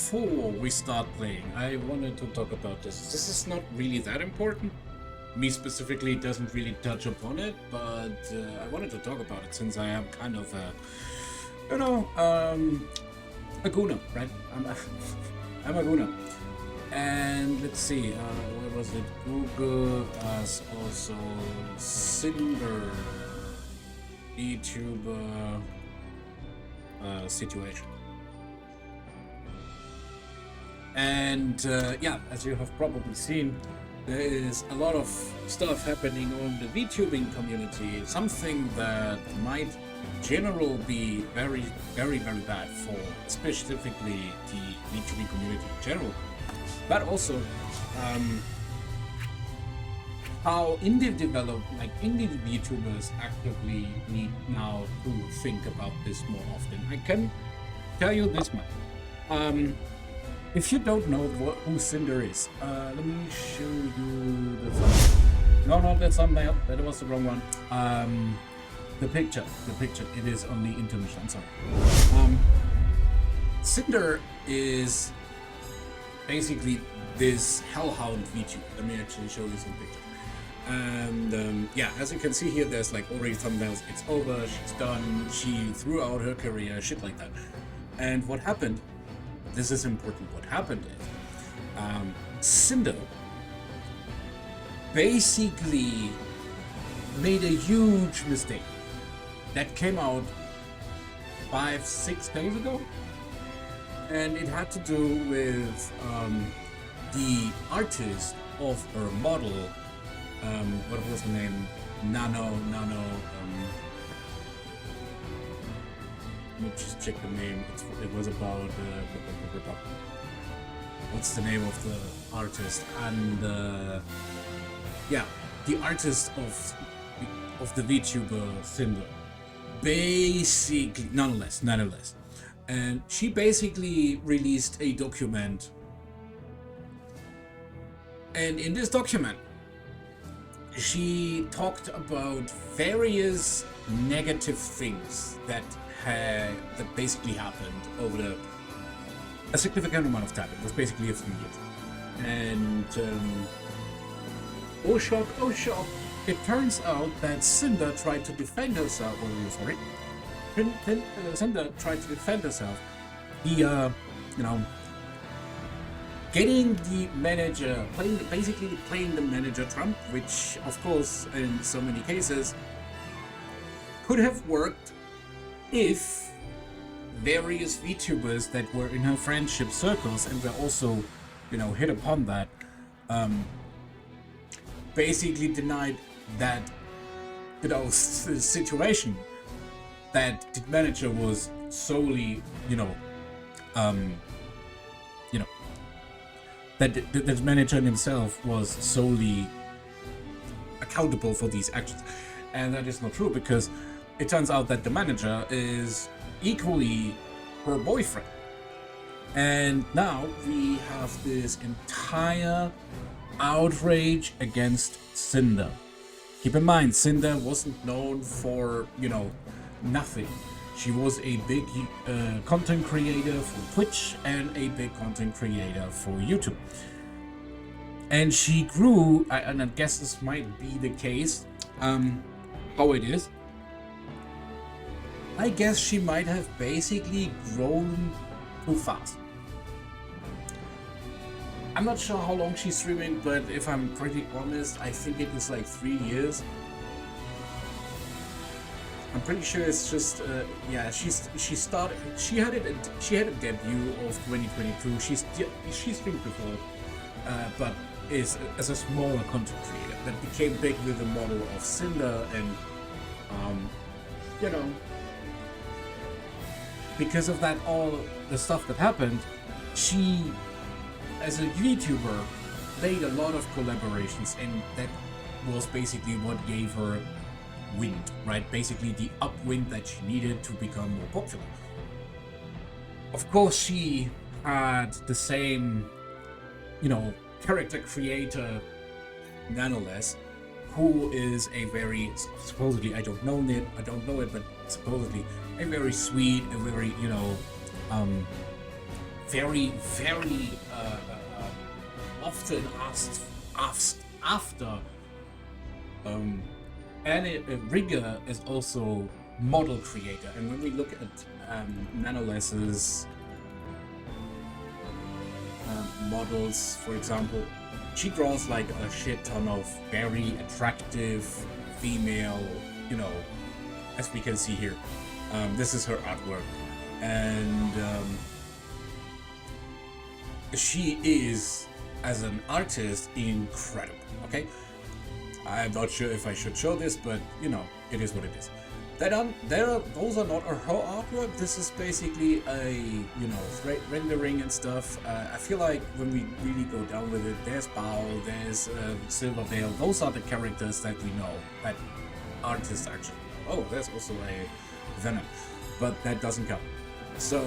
before we start playing, I wanted to talk about this. This is not really that important. Me specifically doesn't really touch upon it, but I wanted to talk about it since I am kind of a, a gooner, right? I'm a gooner. And let's see, where was it? Google as also SinderVtuber situation. And yeah, as you have probably seen, there is a lot of stuff happening on the VTubing community, something that might generally be very, very, very bad for specifically the VTubing community in general, but also how indie VTubers actively need now to think about this more often. I can tell you this much. If you don't know who Sinder is, let me show you the thumbnail. No, not the thumbnail. That was the wrong one. The picture. It is on the intermission. I'm sorry. Cinder is basically this hellhound VTuber. Let me actually show you some pictures. And yeah, as you can see here, there's like already thumbnails. It's over. She's done. She threw out her career. Shit like that. And what happened? This is important. What happened is Cinder basically made a huge mistake that came out 5-6 days ago, and it had to do with the artist of her model. What was her name? Nano. Let me just check the name. It was about what's the name of the artist? And yeah, the artist of the VTuber Cinder. Basically, nonetheless, and she basically released a document, and in this document, she talked about various negative things that basically happened over a significant amount of time. It was basically a few years. And oh shock, it turns out that Cinder tried to defend herself. Cinder tried to defend herself. Getting the manager, basically playing the manager Trump, which of course in so many cases could have worked if various VTubers that were in her friendship circles and were also, hit upon that, basically denied that, situation that the manager was solely, that the manager himself was solely accountable for these actions. And that is not true, because it turns out that the manager is equally her boyfriend. And now we have this entire outrage against Cinder. Keep in mind, Cinder wasn't known for, nothing. She was a big content creator for Twitch and a big content creator for YouTube. And she grew, and I guess this might be the case, how it is. I guess she might have basically grown too fast. I'm not sure how long she's streaming, but if I'm pretty honest, I think it was like 3 years. I'm pretty sure it's just yeah. She had a debut of 2022. She streamed before, but is as a smaller content creator that became big with the model of Cinder, and because of that, all the stuff that happened, she, as a VTuber, made a lot of collaborations, and that was basically what gave her wind, right? Basically the upwind that she needed to become more popular. Of course, she had the same, character creator, nonetheless, who is a very, supposedly, I don't know it, but supposedly a very sweet, a very, very, very often asked after. And Rigger is also model creator, and when we look at Nanoless's models, for example, she draws like a shit ton of very attractive female, you know, as we can see here. This is her artwork, and she is, as an artist, incredible. Okay, I'm not sure if I should show this, but you know, it is what it is. Those are not her artwork. This is basically a, you know, rendering and stuff. I feel like when we really go down with it, there's Bao, there's Silverveil. Those are the characters that we know, that artists actually know. Oh, there's also a Venom, but that doesn't count. So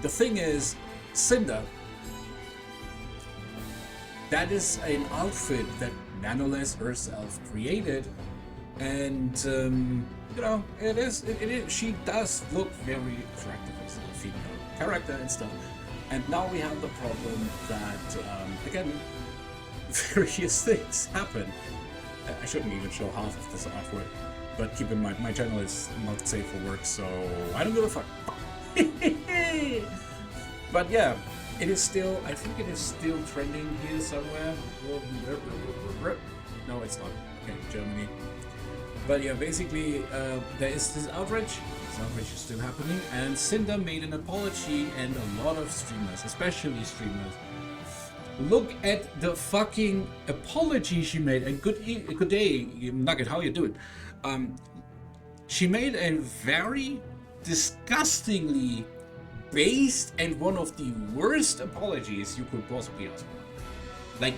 the thing is, Sinder, that is an outfit that Nanoless herself created. And you know, it is. She does look very attractive as a female character and stuff. And now we have the problem that again, various things happen. I shouldn't even show half of this artwork, but keep in mind my channel is not safe for work, so I don't give a fuck. But yeah, it is still. I think it is still trending here somewhere. No, it's not. Okay, Germany. But yeah, basically, there is this outrage. This outrage is still happening, and Sinder made an apology, and a lot of streamers, especially streamers, look at the fucking apology she made. And good day, Nugget. How you doing? She made a very disgustingly based and one of the worst apologies you could possibly ask for. Like,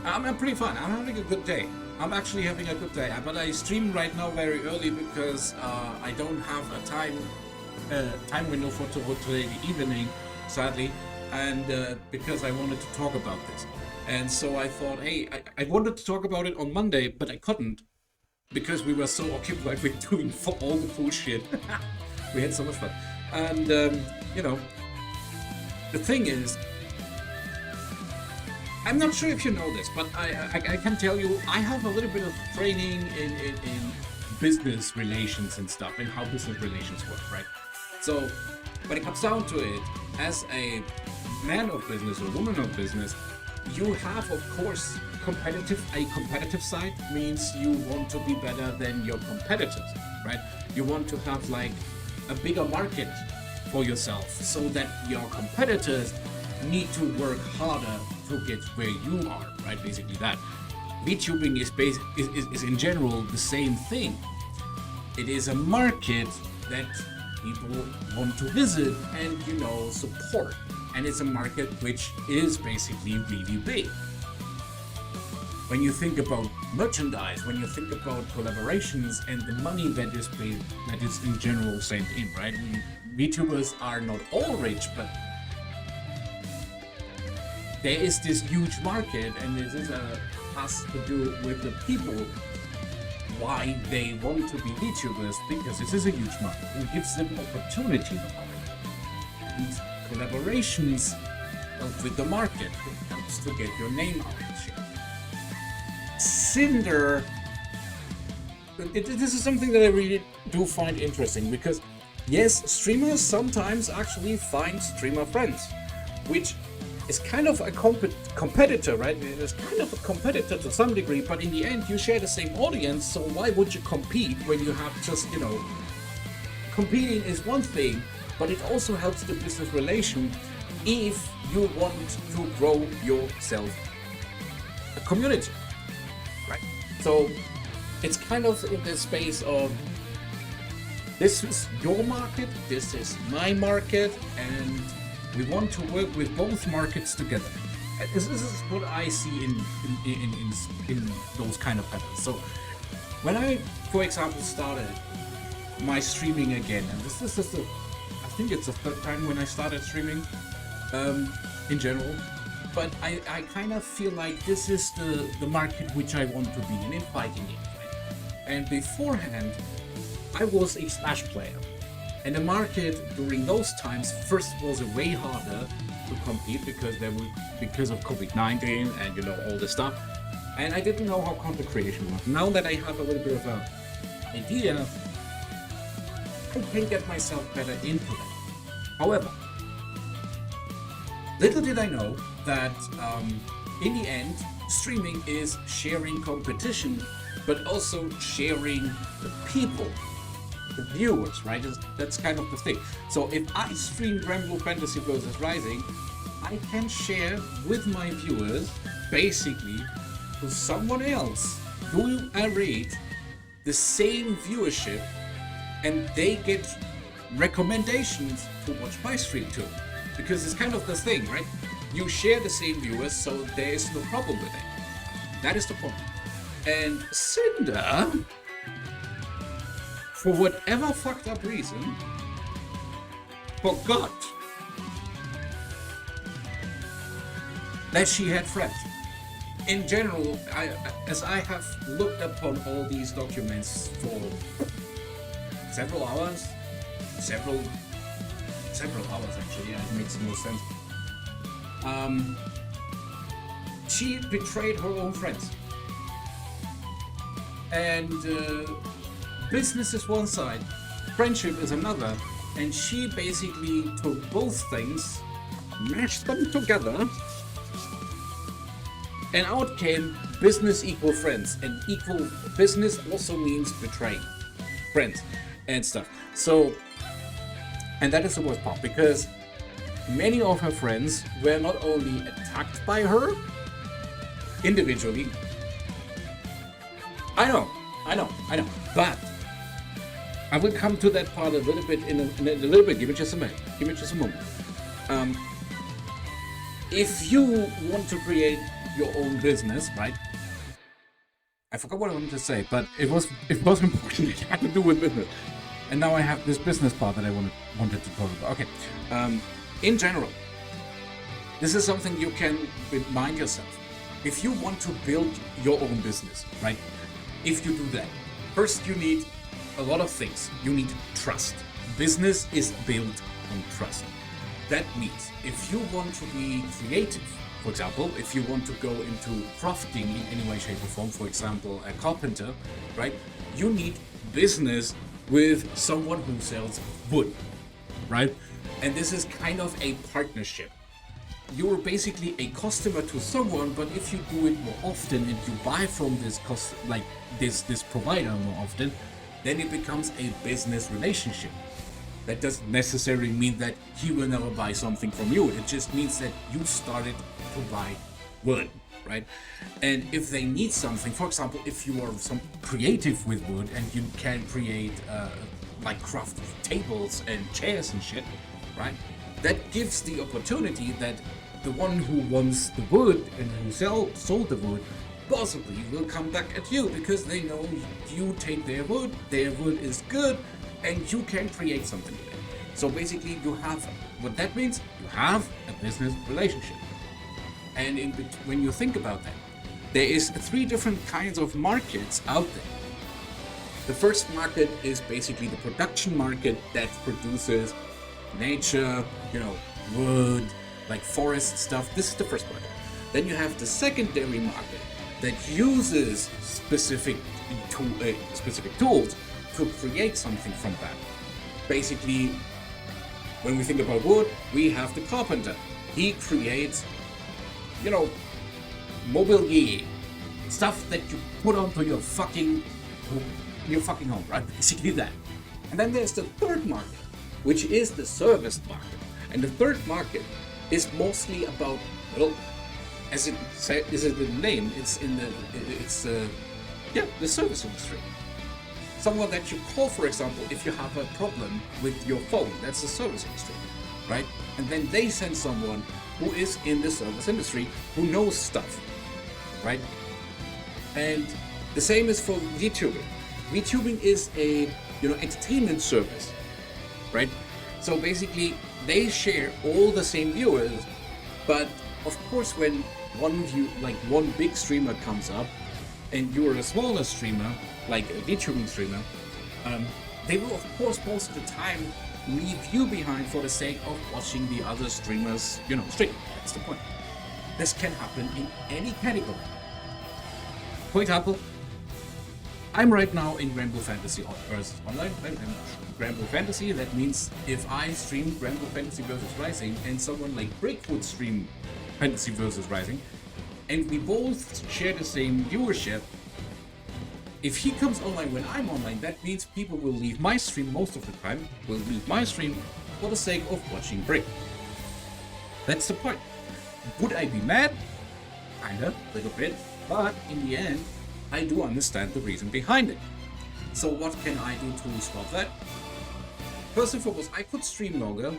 I'm pretty fine. I'm having a good day. I'm actually having a good day, but I stream right now very early because I don't have a time window for today evening, sadly, and because I wanted to talk about this. And so I thought, hey, I wanted to talk about it on Monday, but I couldn't because we were so occupied with doing for all the bullshit. We had so much fun. And, you know, the thing is, I'm not sure if you know this, but I can tell you, I have a little bit of training in business relations and stuff, and how business relations work, right? So when it comes down to it, as a man of business or woman of business, you have, of course, a competitive side means you want to be better than your competitors, right? You want to have like a bigger market for yourself so that your competitors need to work harder to get where you are, right? Basically that. VTubing is in general the same thing. It is a market that people want to visit and, you know, support. And it's a market which is basically really big. When you think about merchandise, when you think about collaborations and the money that is paid, that is in general sent in, right? VTubers are not all rich, but there is this huge market, and this is has to do with the people, why they want to be VTubers, because this is a huge market. It gives them opportunity and collaborations with the market. It helps to get your name out and shit. Sinder, this is something that I really do find interesting, because yes, streamers sometimes actually find streamer friends, which is kind of a competitor, right? It is kind of a competitor to some degree, but in the end you share the same audience, so why would you compete when you have just, you know, competing is one thing, but it also helps the business relation if you want to grow yourself a community, right? So it's kind of in the space of, this is your market, this is my market, and we want to work with both markets together. This is what I see in those kind of patterns. So when I, for example, started my streaming again, and this is just I think it's the third time when I started streaming in general, but I kind of feel like this is the market which I want to be in fighting it. Right? And beforehand, I was a Smash player. And the market during those times first was way harder to compete because of COVID-19 and all this stuff. And I didn't know how content creation was. Now that I have a little bit of an idea, I can get myself better into that. However, little did I know that in the end, streaming is sharing competition, but also sharing the people, the viewers, right? That's kind of the thing. So if I stream Granblue Fantasy vs. Rising, I can share with my viewers, basically, to someone else who I rate the same viewership, and they get recommendations to watch my stream too. Because it's kind of the thing, right? You share the same viewers, so there is no problem with it. That is the point. And Sinder, for whatever fucked up reason, forgot that she had friends. In general, as I have looked upon all these documents for several hours actually, yeah, it makes no sense. She betrayed her own friends. And business is one side, friendship is another, and she basically took both things, mashed them together, and out came business equal friends, and equal business also means betraying friends and stuff. So, and that is the worst part, because many of her friends were not only attacked by her individually. I know, but I will come to that part a little bit in a little bit. Give me just a minute. Give me just a moment. If you want to create your own business, right? I forgot what I wanted to say, but it was important. It had to do with business, and now I have this business part that I wanted to talk about. Okay, in general, this is something you can remind yourself. If you want to build your own business, right? If you do that, first you need a lot of things. You need trust. Business is built on trust. That means if you want to be creative, for example, if you want to go into crafting in any way, shape or form, for example, a carpenter, right? You need business with someone who sells wood, right? And this is kind of a partnership. You're basically a customer to someone, but if you do it more often and you buy from this this provider more often, then it becomes a business relationship. That doesn't necessarily mean that he will never buy something from you. It just means that you started to buy wood, right? And if they need something, for example, if you are some creative with wood and you can create like craft tables and chairs and shit, right? That gives the opportunity that the one who wants the wood and who sold the wood possibly will come back at you because they know you take their wood is good, and you can create something with it. So basically you have, what that means, you have a business relationship. And when you think about that, there is 3 different kinds of markets out there. The first market is basically the production market that produces nature, wood, like forest stuff. This is the first market. Then you have the secondary market that uses specific tools to create something from that. Basically, when we think about wood, we have the carpenter. He creates, mobilier, stuff that you put onto your fucking home, right? Basically that. And then there's the third market, which is the service market. And the third market is mostly about, as it is in the name, the service industry. Someone that you call, for example, if you have a problem with your phone, that's the service industry, right? And then they send someone who is in the service industry, who knows stuff, right? And the same is for Vtuber. Vtubing is a, entertainment service, right? So basically, they share all the same viewers, but of course, when one big streamer comes up, and you're a smaller streamer, like a VTubing streamer, they will of course most of the time leave you behind for the sake of watching the other streamers, stream. That's the point. This can happen in any category. For example, I'm right now in Granblue Fantasy versus Online. Granblue Fantasy, that means if I stream Granblue Fantasy versus Rising and someone like Brick would stream Fantasy versus Rising, and we both share the same viewership, if he comes online when I'm online, that means people will leave my stream most of the time, will leave my stream for the sake of watching Brick. That's the point. Would I be mad? Kinda, a little bit, but in the end, I do understand the reason behind it. So what can I do to stop that? First and foremost, I could stream longer.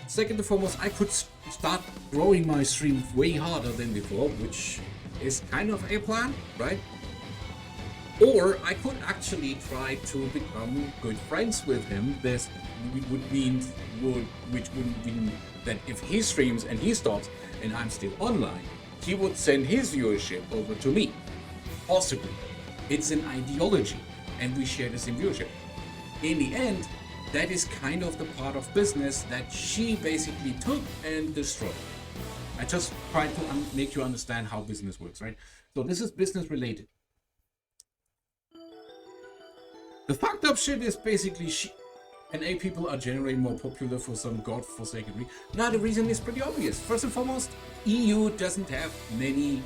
Second and foremost, I could start growing my stream way harder than before, which is kind of a plan, right? Or I could actually try to become good friends with him. Which would mean that if he streams and he stops and I'm still online, he would send his viewership over to me. Possibly. It's an ideology, and we share the same viewership. In the end, that is kind of the part of business that she basically took and destroyed. I just tried to make you understand how business works, right? So this is business related. The fucked up shit is basically NA people are generally more popular for some godforsaken reason. Now the reason is pretty obvious. First and foremost, EU doesn't have many,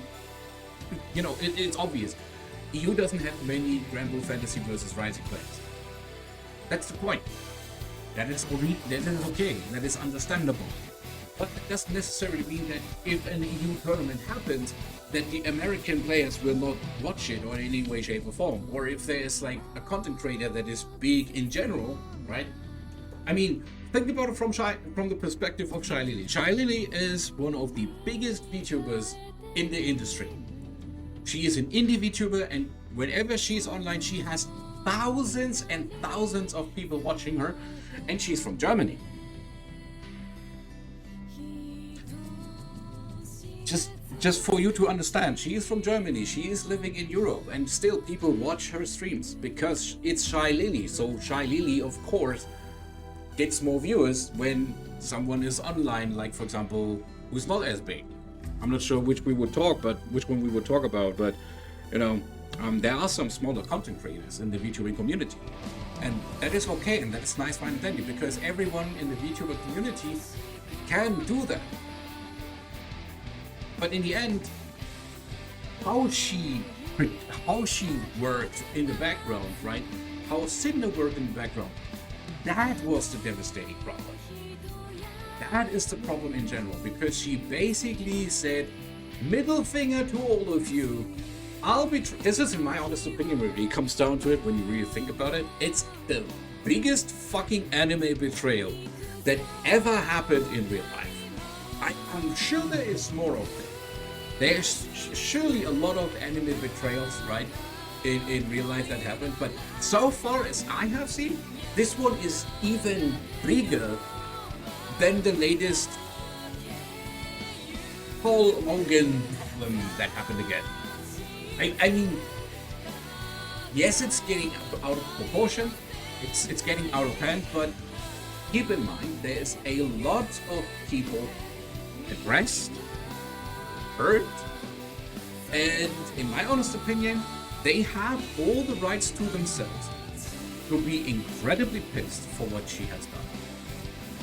it's obvious. EU doesn't have many Granblue Fantasy versus Rising players. That's the point. That is okay, that is understandable. But that doesn't necessarily mean that if an EU tournament happens, that the American players will not watch it or in any way, shape or form. Or if there's like a content creator that is big in general, right? I mean, think about it from the perspective of Shylily. Shylily is one of the biggest VTubers in the industry. She is an indie VTuber, and whenever she's online, she has thousands and thousands of people watching her, and she's from Germany. Just for you to understand, she is from Germany, she is living in Europe, and still people watch her streams because it's Shylily. So Shylily, of course, gets more viewers when someone is online, like for example, who's not as big. I'm not sure which one we would talk about, but there are some smaller content creators in the VTubing community, and that is okay, and that's nice, fine, and dandy, because everyone in the VTuber community can do that. But in the end, how she worked in the background, right? How Sinder worked in the background, that was the devastating problem. That is the problem in general, because she basically said, middle finger to all of you, this is in my honest opinion, really comes down to it when you really think about it, it's the biggest fucking anime betrayal that ever happened in real life. I'm sure there is more of it. There's surely a lot of anime betrayals, right, in real life that happened, but so far as I have seen, this one is even bigger than the latest Paul Hogan problem that happened again. I mean, yes, it's getting out of proportion, it's getting out of hand, but keep in mind, there's a lot of people addressed, hurt, and in my honest opinion, they have all the rights to themselves to be incredibly pissed for what she has done.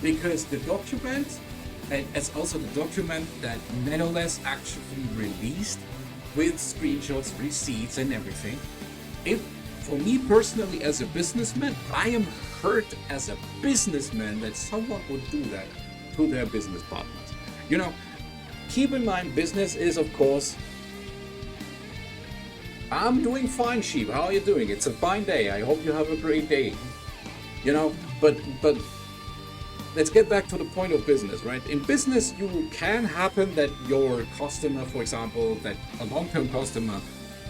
Because the document, and it's also the document that Menoless actually released with screenshots, receipts, and everything. For me personally, as a businessman, I am hurt as a businessman that someone would do that to their business partners. Keep in mind, business is, of course, I'm doing fine, Sheep. How are you doing? It's a fine day. I hope you have a great day. But let's get back to the point of business, right? In business, you can happen that your customer, for example, that a long-term customer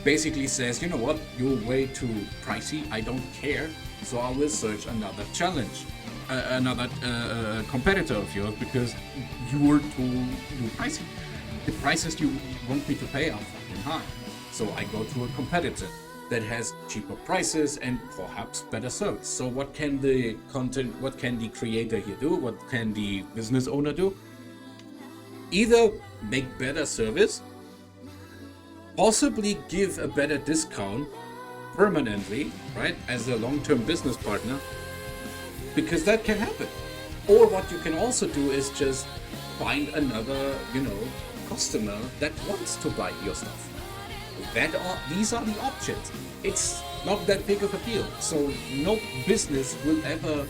basically says, you know what, you're way too pricey, I don't care, so I will search another challenge, another competitor of yours, because you're too pricey. The prices you want me to pay are fucking high, so I go to a competitor. that has cheaper prices and perhaps better service. So what can the creator here do? What can the business owner do? Either make better service, possibly give a better discount permanently, right, as a long-term business partner, because that can happen. Or what you can also do is just find another, customer that wants to buy your stuff. These are the options. It's not that big of a deal. So no business will ever,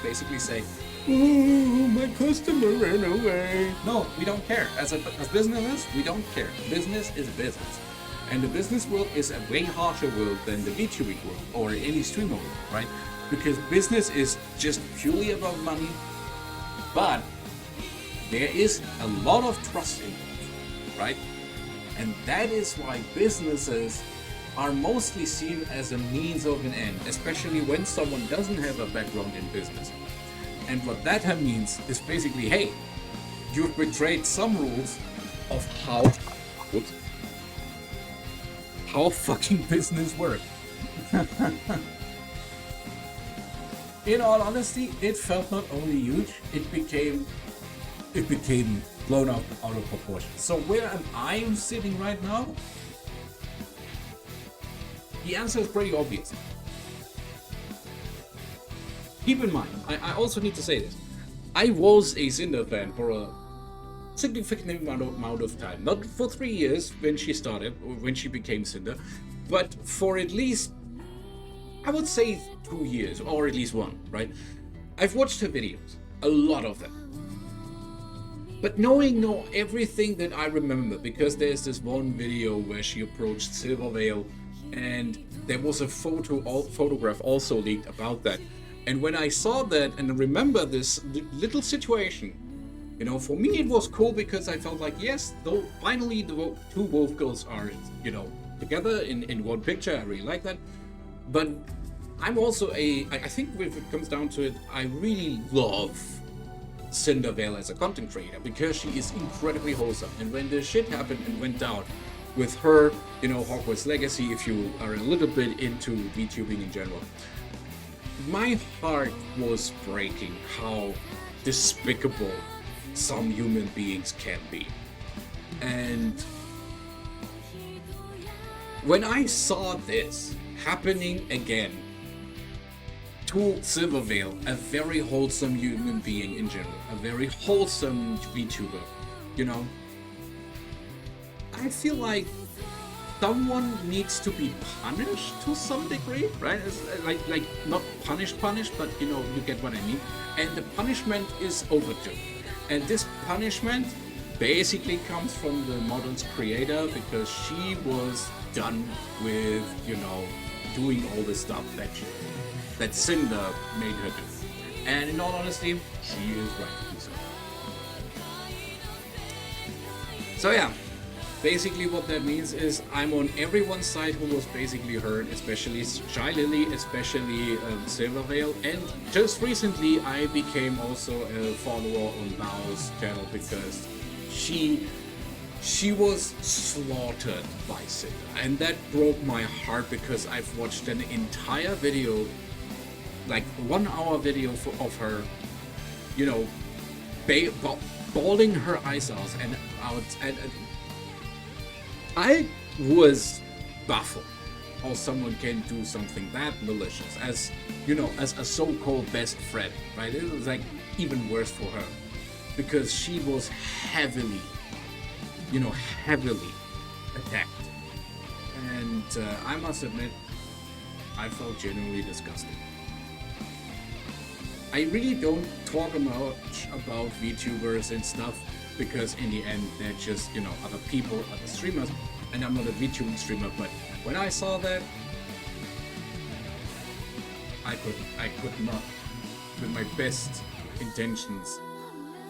basically say, "Oh, my customer ran away." No, we don't care. As businesses, we don't care. Business is business. And the business world is a way harsher world than the VTubing world or any streamer world, right? Because business is just purely about money, but there is a lot of trust involved, right? And that is why businesses are mostly seen as a means of an end, especially when someone doesn't have a background in business. And what that means is basically, hey, you've betrayed some rules of how fucking business works. In all honesty, it felt not only huge, it became blown out of proportion. So where am I sitting right now? The answer is pretty obvious. Keep in mind, I also need to say this. I was a Sinder fan for a significant amount of time. Not for 3 years when she started, or when she became Sinder, but for at least, I would say 2 years, or at least 1, right? I've watched her videos, a lot of them. But knowing everything that I remember, because there's this one video where she approached SinderVtuber, and there was a photograph also leaked about that. And when I saw that and remember this little situation, for me it was cool because I felt like, yes, though finally the two wolf girls are, together in one picture. I really like that. But I'm also I think if it comes down to it, I really love SinderVtuber as a content creator because she is incredibly wholesome. And when the shit happened and went down with her, Hogwarts Legacy, if you are a little bit into VTubing in general, my heart was breaking how despicable some human beings can be. And when I saw this happening again to SinderVtuber, a very wholesome human being in general, a very wholesome VTuber, I feel like someone needs to be punished to some degree, right? It's like not punished, but you get what I mean. And the punishment is overdue. And this punishment basically comes from the model's creator because she was done with, doing all the stuff that Sinder made her do. And in all honesty, she is right. So yeah. Basically what that means is I'm on everyone's side who was basically hurt, especially Shylily, especially SinderVtuber, and just recently I became also a follower on Bao's channel because she was slaughtered by Sinder, and that broke my heart because I've watched an entire video, like 1 hour video of her, bawling her eyes out and I was baffled how someone can do something that malicious as, as a so-called best friend, right? It was like even worse for her because she was heavily attacked. And I must admit, I felt genuinely disgusted. I really don't talk much about VTubers and stuff because in the end they're just, other people, other streamers, and I'm not a VTubing streamer, but when I saw that, I could not, with my best intentions,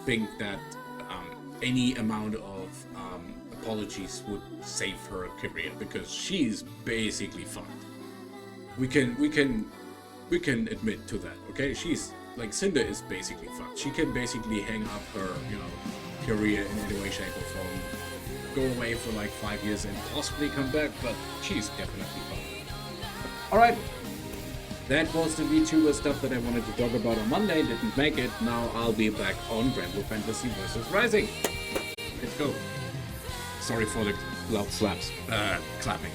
think that any amount of apologies would save her career because she's basically fucked. We can admit to that, okay? She's like, Sinder is basically fucked. She can basically hang up her, career in any way, shape, or form, go away for like 5 years and possibly come back, but she's definitely fucked. Alright, that was the VTuber stuff that I wanted to talk about on Monday, didn't make it. Now I'll be back on Granblue Fantasy vs. Rising. Let's go. Sorry for the loud slaps. Clapping.